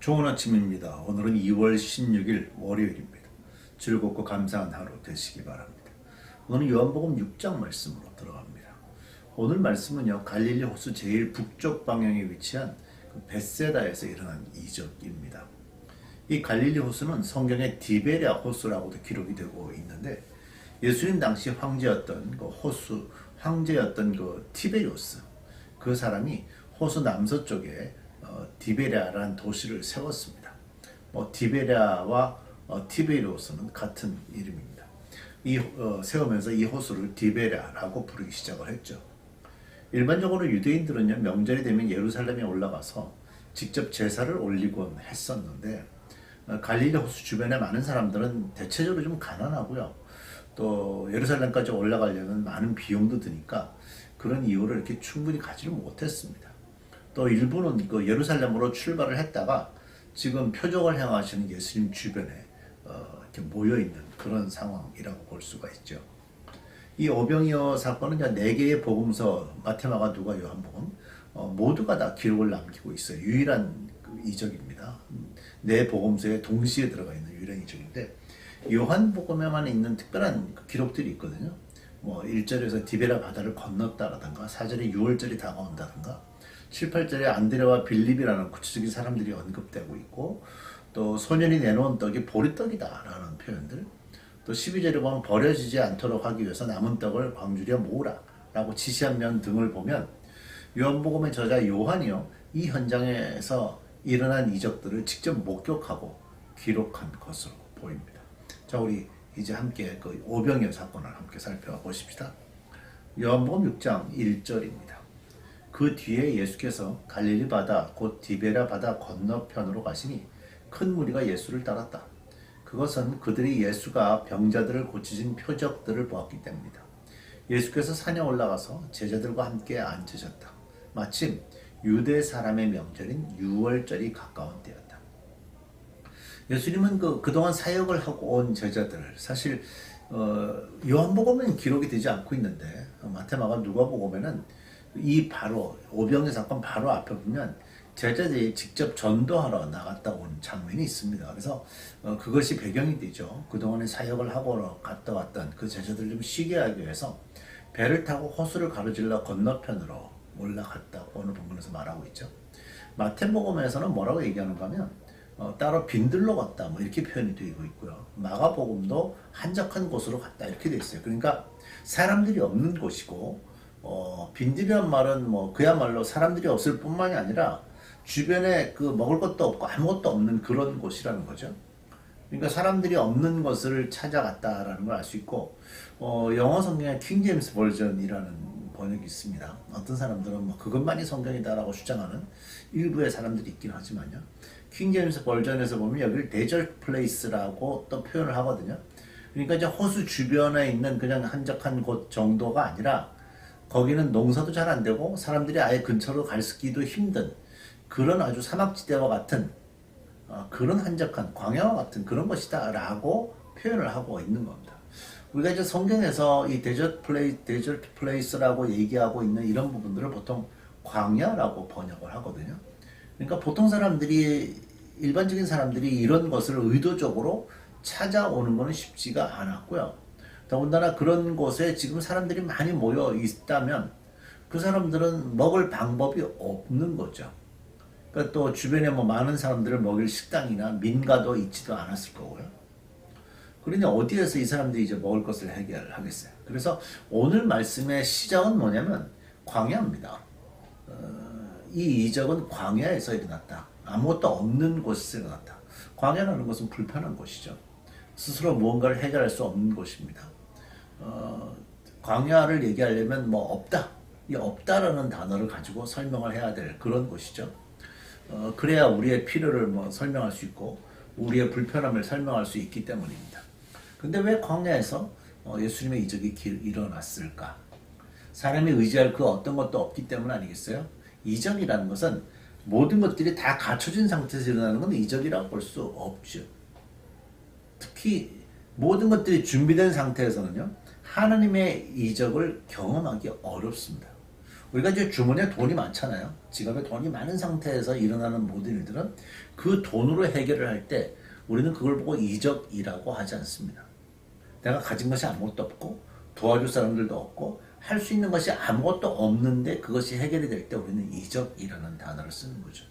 좋은 아침입니다. 오늘은 2월 16일 월요일입니다. 즐겁고 감사한 하루 되시기 바랍니다. 오늘은 요한복음 6장 말씀으로 들어갑니다. 오늘 말씀은요, 갈릴리 호수 제일 북쪽 방향에 위치한 벳세다에서 일어난 이적입니다. 이 갈릴리 호수는 성경에 디베랴 호수라고도 기록이 되고 있는데, 예수님 당시 황제였던 황제였던 티베리우스, 그 사람이 호수 남서쪽에 디베랴라는 도시를 세웠습니다. 디베랴와 티베리우스는 같은 이름입니다. 세우면서 이 호수를 디베랴라고 부르기 시작을 했죠. 일반적으로 유대인들은요, 명절이 되면 예루살렘에 올라가서 직접 제사를 올리곤 했었는데, 갈릴리 호수 주변에 많은 사람들은 대체적으로 좀 가난하고요, 또 예루살렘까지 올라가려면 많은 비용도 드니까 그런 이유를 이렇게 충분히 가지를 못했습니다. 또 일부는 예루살렘으로 출발을 했다가 지금 표적을 행하시는 예수님 주변에 이렇게 모여 있는 그런 상황이라고 볼 수가 있죠. 이 오병이어 사건은 4개의 복음서, 마태마가, 누가, 요한복음 모두가 다 기록을 남기고 있어요. 유일한 이적입니다. 4복음서에 동시에 들어가 있는 유일한 이적인데, 요한복음에만 있는 특별한 기록들이 있거든요. 1절에서 디베라 바다를 건넜다라든가, 4절에 6월절이 다가온다든가, 7, 8절에 안드레와 빌립이라는 구체적인 사람들이 언급되고 있고, 또 소년이 내놓은 떡이 보리떡이다라는 표현들, 또 12절에 보면 버려지지 않도록 하기 위해서 남은 떡을 광주려 모으라 라고 지시한 면 등을 보면, 요한복음의 저자 요한이요, 이 현장에서 일어난 이적들을 직접 목격하고 기록한 것으로 보입니다. 자, 우리 이제 함께 그 오병이어 사건을 함께 살펴보십시다. 요한복음 6장 1절입니다. 그 뒤에 예수께서 갈릴리 바다 곧 디베랴 바다 건너편으로 가시니 큰 무리가 예수를 따랐다. 그것은 그들이 예수가 병자들을 고치신 표적들을 보았기 때문이다. 예수께서 산에 올라가서 제자들과 함께 앉으셨다. 마침 유대 사람의 명절인 유월절이 가까운 때였다. 예수님은 그동안 사역을 하고 온 제자들, 사실 요한복음은 기록이 되지 않고 있는데, 마태마가, 누가복음에는 이 바로 오병이어 사건 바로 앞에 보면 제자들이 직접 전도하러 나갔다 온 장면이 있습니다. 그래서 그것이 배경이 되죠. 그동안에 사역을 하고 갔다 왔던 그 제자들 좀 쉬게 하기 위해서 배를 타고 호수를 가로질러 건너편으로 올라갔다고 오늘 본문에서 말하고 있죠. 마태복음에서는 뭐라고 얘기하는가 하면 따로 빈들로 갔다 이렇게 표현이 되고 있고요. 마가복음도 한적한 곳으로 갔다 이렇게 되어 있어요. 그러니까 사람들이 없는 곳이고, 빈들이란 말은 그야말로 사람들이 없을 뿐만이 아니라 주변에 먹을 것도 없고 아무것도 없는 그런 곳이라는 거죠. 그러니까 사람들이 없는 것을 찾아갔다라는 걸 알 수 있고, 영어 성경에 킹 제임스 버전이라는 번역이 있습니다. 어떤 사람들은 그것만이 성경이다라고 주장하는 일부의 사람들이 있긴 하지만요. 킹 제임스 버전에서 보면 여기를 데저트 플레이스라고 또 표현을 하거든요. 그러니까 이제 호수 주변에 있는 그냥 한적한 곳 정도가 아니라, 거기는 농사도 잘 안 되고 사람들이 아예 근처로 가기도 힘든 그런 아주 사막지대와 같은 그런 한적한 광야와 같은 그런 것이다 라고 표현을 하고 있는 겁니다. 우리가 이제 성경에서 이 데저트 플레이스라고 얘기하고 있는 이런 부분들을 보통 광야라고 번역을 하거든요. 그러니까 보통 일반적인 사람들이 이런 것을 의도적으로 찾아오는 것은 쉽지가 않았고요. 더군다나 그런 곳에 지금 사람들이 많이 모여 있다면 그 사람들은 먹을 방법이 없는 거죠. 그러니까 또 주변에 많은 사람들을 먹일 식당이나 민가도 있지도 않았을 거고요. 그러니 어디에서 이 사람들이 이제 먹을 것을 해결하겠어요. 그래서 오늘 말씀의 시작은 뭐냐면 광야입니다. 이 이적은 광야에서 일어났다. 아무것도 없는 곳에서 일어났다. 광야라는 것은 불편한 곳이죠. 스스로 무언가를 해결할 수 없는 곳입니다. 광야를 얘기하려면 없다. 이 없다라는 단어를 가지고 설명을 해야 될 그런 곳이죠. 그래야 우리의 필요를 설명할 수 있고 우리의 불편함을 설명할 수 있기 때문입니다. 근데 왜 광야에서 예수님의 이적이 일어났을까? 사람이 의지할 그 어떤 것도 없기 때문 아니겠어요? 이적이라는 것은 모든 것들이 다 갖춰진 상태에서 일어나는 건 이적이라고 볼 수 없죠. 특히 모든 것들이 준비된 상태에서는요, 하나님의 이적을 경험하기 어렵습니다. 우리가 이제 주머니에 돈이 많잖아요. 지갑에 돈이 많은 상태에서 일어나는 모든 일들은 그 돈으로 해결을 할 때 우리는 그걸 보고 이적이라고 하지 않습니다. 내가 가진 것이 아무것도 없고 도와줄 사람들도 없고 할 수 있는 것이 아무것도 없는데 그것이 해결이 될 때 우리는 이적이라는 단어를 쓰는 거죠.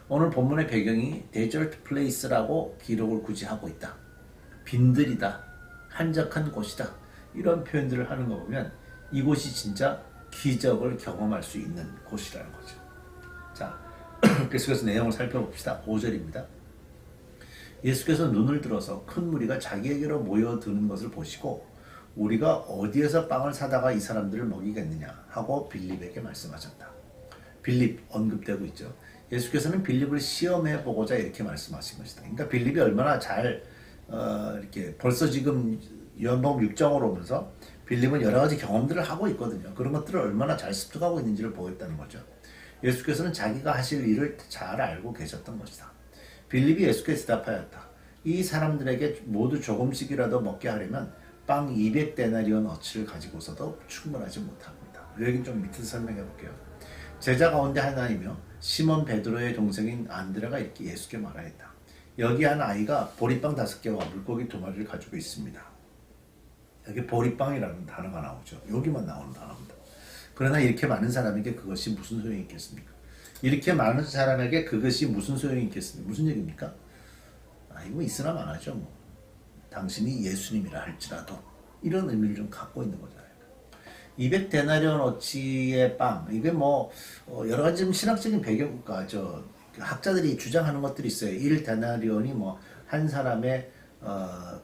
오늘 본문의 배경이 데저트 플레이스라고 기록을 굳이 하고 있다. 빈들이다. 한적한 곳이다. 이런 표현들을 하는 거 보면 이곳이 진짜 기적을 경험할 수 있는 곳이라는 거죠. 자, 계속해서 내용을 살펴봅시다. 5절입니다. 예수께서 눈을 들어서 큰 무리가 자기에게로 모여드는 것을 보시고 우리가 어디에서 빵을 사다가 이 사람들을 먹이겠느냐 하고 빌립에게 말씀하셨다. 빌립 언급되고 있죠. 예수께서는 빌립을 시험해 보고자 이렇게 말씀하신 것이다. 그러니까 빌립이 얼마나 잘 이렇게 벌써 지금 요한복음 6장으로 오면서 빌립은 여러 가지 경험들을 하고 있거든요. 그런 것들을 얼마나 잘 습득하고 있는지를 보였다는 거죠. 예수께서는 자기가 하실 일을 잘 알고 계셨던 것이다. 빌립이 예수께 대답하였다. 이 사람들에게 모두 조금씩이라도 먹게 하려면 빵 200데나리온 어치를 가지고서도 충분하지 못합니다. 여기 좀 밑에서 설명해 볼게요. 제자 가운데 하나이며 시몬 베드로의 동생인 안드레가 이렇게 예수께 말하였다. 여기 한 아이가 보리빵 5개와 물고기 2마리를 가지고 있습니다. 여기 보리빵이라는 단어가 나오죠. 여기만 나오는 단어입니다. 그러나 이렇게 많은 사람에게 그것이 무슨 소용이 있겠습니까? 이렇게 많은 사람에게 그것이 무슨 소용이 있겠습니까? 무슨 얘기입니까? 이거 있으나 마나죠. 뭐. 당신이 예수님이라 할지라도 이런 의미를 좀 갖고 있는 거잖아요. 200데나리온 어치의 빵, 이게 뭐 여러 가지 좀 신학적인 배경, 그러니까 학자들이 주장하는 것들이 있어요. 1데나리온이 뭐 한 사람의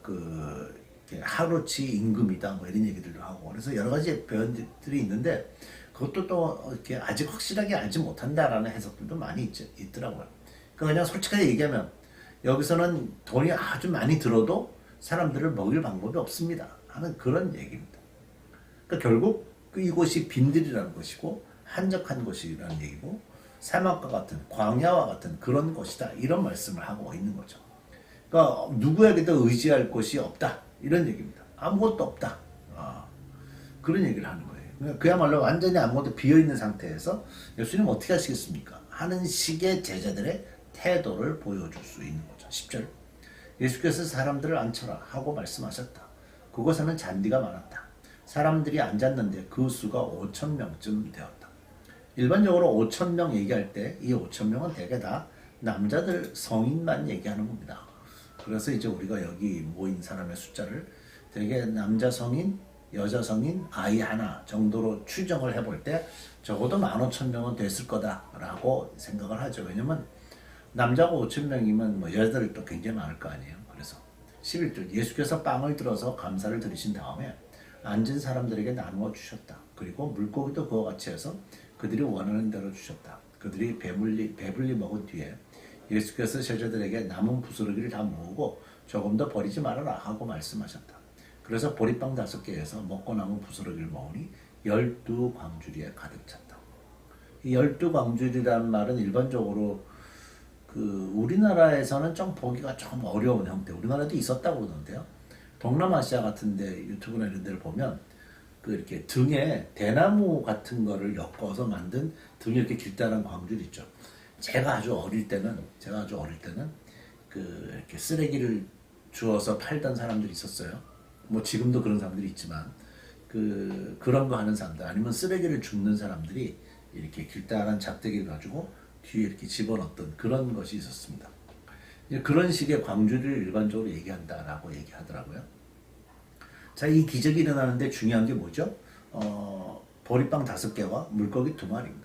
그 하루치 임금이다, 뭐 이런 얘기들도 하고, 그래서 여러 가지 표현들이 있는데 그것도 또 이렇게 아직 확실하게 알지 못한다라는 해석들도 많이 있더라고요. 그러니까 그냥 솔직하게 얘기하면 여기서는 돈이 아주 많이 들어도 사람들을 먹일 방법이 없습니다 하는 그런 얘기입니다. 그러니까 결국 이곳이 빈들이라는 것이고 한적한 곳이라는 얘기고 사막과 같은 광야와 같은 그런 곳이다 이런 말씀을 하고 있는 거죠. 그러니까 누구에게도 의지할 곳이 없다 이런 얘기입니다. 아무것도 없다. 그런 얘기를 하는 거예요. 그야말로 완전히 아무것도 비어있는 상태에서 예수님 어떻게 하시겠습니까? 하는 식의 제자들의 태도를 보여줄 수 있는 거죠. 10절 예수께서 사람들을 앉혀라 하고 말씀하셨다. 그곳에는 잔디가 많았다. 사람들이 앉았는데 그 수가 5,000명쯤 되었다. 일반적으로 5,000명 얘기할 때 이 5,000명은 대개 다 남자들 성인만 얘기하는 겁니다. 그래서 이제 우리가 여기 모인 사람의 숫자를 대개 남자 성인, 여자 성인, 아이 하나 정도로 추정을 해볼 때 적어도 15,000명은 됐을 거다라고 생각을 하죠. 왜냐면 남자가 5,000명이면 뭐 여자들이 또 굉장히 많을 거 아니에요. 그래서 11절 예수께서 빵을 들어서 감사를 드리신 다음에 앉은 사람들에게 나누어 주셨다. 그리고 물고기도 그와 같이 해서 그들이 원하는 대로 주셨다. 그들이 배불리 먹은 뒤에 예수께서 제자들에게 남은 부스러기를 다 모으고 조금 더 버리지 말아라 하고 말씀하셨다. 그래서 보리빵 5개에서 먹고 남은 부스러기를 모으니 12광주리에 가득 찼다. 이 12광주리라는 말은 일반적으로 우리나라에서는 좀 보기가 좀 어려운 형태, 우리나라도 있었다고 그러는데요. 동남아시아 같은데 유튜브나 이런 데를 보면 이렇게 등에 대나무 같은 거를 엮어서 만든 등에 이렇게 길다란 광줄 있죠. 제가 아주 어릴 때는 이렇게 쓰레기를 주워서 팔던 사람들이 있었어요. 뭐 지금도 그런 사람들이 있지만 그런 거 하는 사람들 아니면 쓰레기를 줍는 사람들이 이렇게 길다란 작대기를 가지고 뒤에 이렇게 집어넣었던 그런 것이 있었습니다. 그런 식의 광주를 일반적으로 얘기한다라고 얘기하더라고요. 자, 이 기적이 일어나는데 중요한 게 뭐죠? 보리빵 5개와 물고기 2마리입니다.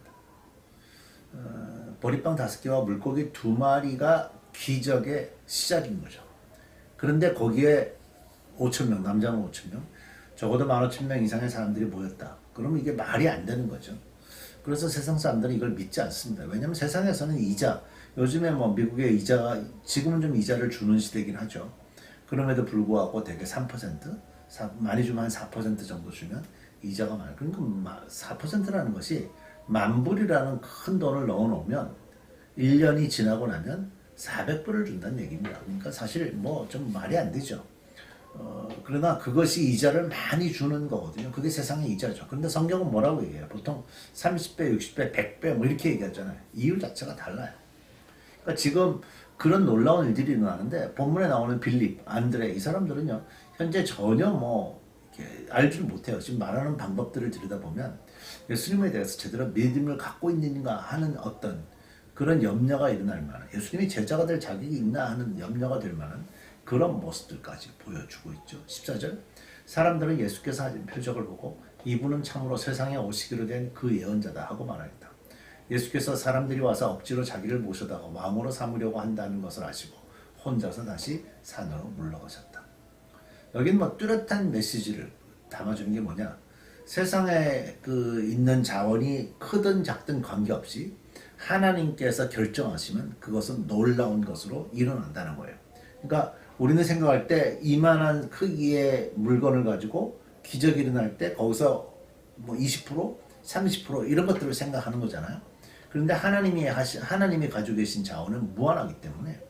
보리빵 5개와 물고기 2마리가 기적의 시작인 거죠. 그런데 거기에 5,000명, 남자는 5,000명, 적어도 15,000명 이상의 사람들이 모였다. 그러면 이게 말이 안 되는 거죠. 그래서 세상 사람들은 이걸 믿지 않습니다. 왜냐하면 세상에서는 요즘에 뭐 미국의 이자가 지금은 좀 이자를 주는 시대긴 하죠. 그럼에도 불구하고 대개 3%, 많이 주면 한 4% 정도 주면 이자가 많아요. 그러니까 4%라는 것이 10,000불이라는 큰 돈을 넣어놓으면 1년이 지나고 나면 400불을 준다는 얘기입니다. 그러니까 사실 뭐 좀 말이 안 되죠. 그러나 그것이 이자를 많이 주는 거거든요. 그게 세상의 이자죠. 그런데 성경은 뭐라고 얘기해요? 보통 30배, 60배, 100배 뭐 이렇게 얘기하잖아요. 이율 자체가 달라요. 그러니까 지금 그런 놀라운 일들이 일어나는데 본문에 나오는 빌립, 안드레 이 사람들은요. 현재 전혀 뭐 이렇게 알지를 못해요. 지금 말하는 방법들을 들여다보면 예수님에 대해서 제대로 믿음을 갖고 있는가 하는 어떤 그런 염려가 일어날 만한 예수님이 제자가 될 자격이 있나 하는 염려가 될 만한 그런 모습들까지 보여주고 있죠. 14절 사람들은 예수께서 하신 표적을 보고 이분은 참으로 세상에 오시기로 된 그 예언자다 하고 말하였다. 예수께서 사람들이 와서 억지로 자기를 모셔다가 왕으로 삼으려고 한다는 것을 아시고 혼자서 다시 산으로 물러가셨다. 여긴 뭐 뚜렷한 메시지를 담아주는 게 뭐냐? 세상에 있는 자원이 크든 작든 관계없이 하나님께서 결정하시면 그것은 놀라운 것으로 일어난다는 거예요. 그러니까 우리는 생각할 때 이만한 크기의 물건을 가지고 기적이 일어날 때 거기서 뭐 20%, 30% 이런 것들을 생각하는 거잖아요. 그런데 하나님이 가지고 계신 자원은 무한하기 때문에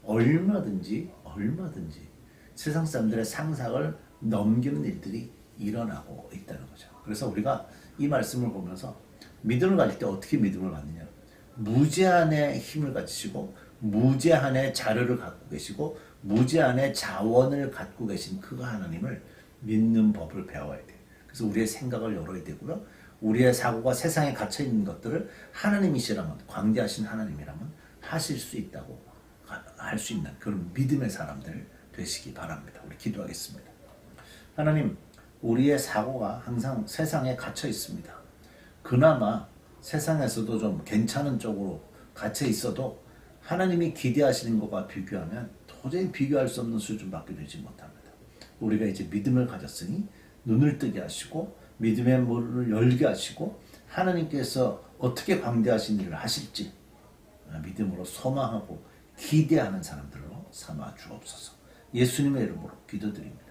얼마든지 세상 사람들의 상상을 넘기는 일들이 일어나고 있다는 거죠. 그래서 우리가 이 말씀을 보면서 믿음을 가질 때 어떻게 믿음을 갖느냐? 무제한의 힘을 가지시고 무제한의 자료를 갖고 계시고 무제한의 자원을 갖고 계신 그 하나님을 믿는 법을 배워야 돼요. 그래서 우리의 생각을 열어야 되고요. 우리의 사고가 세상에 갇혀 있는 것들을 하나님이시라면 광대하신 하나님이라면 하실 수 있다고 할 수 있는 그런 믿음의 사람들 되시기 바랍니다. 우리 기도하겠습니다. 하나님, 우리의 사고가 항상 세상에 갇혀 있습니다. 그나마 세상에서도 좀 괜찮은 쪽으로 갇혀 있어도 하나님이 기대하시는 것과 비교하면 도저히 비교할 수 없는 수준밖에 되지 못합니다. 우리가 이제 믿음을 가졌으니 눈을 뜨게 하시고 믿음의 문을 열게 하시고 하나님께서 어떻게 광대하신 일을 하실지 믿음으로 소망하고 기대하는 사람들로 삼아 주옵소서. 예수님의 이름으로 기도드립니다.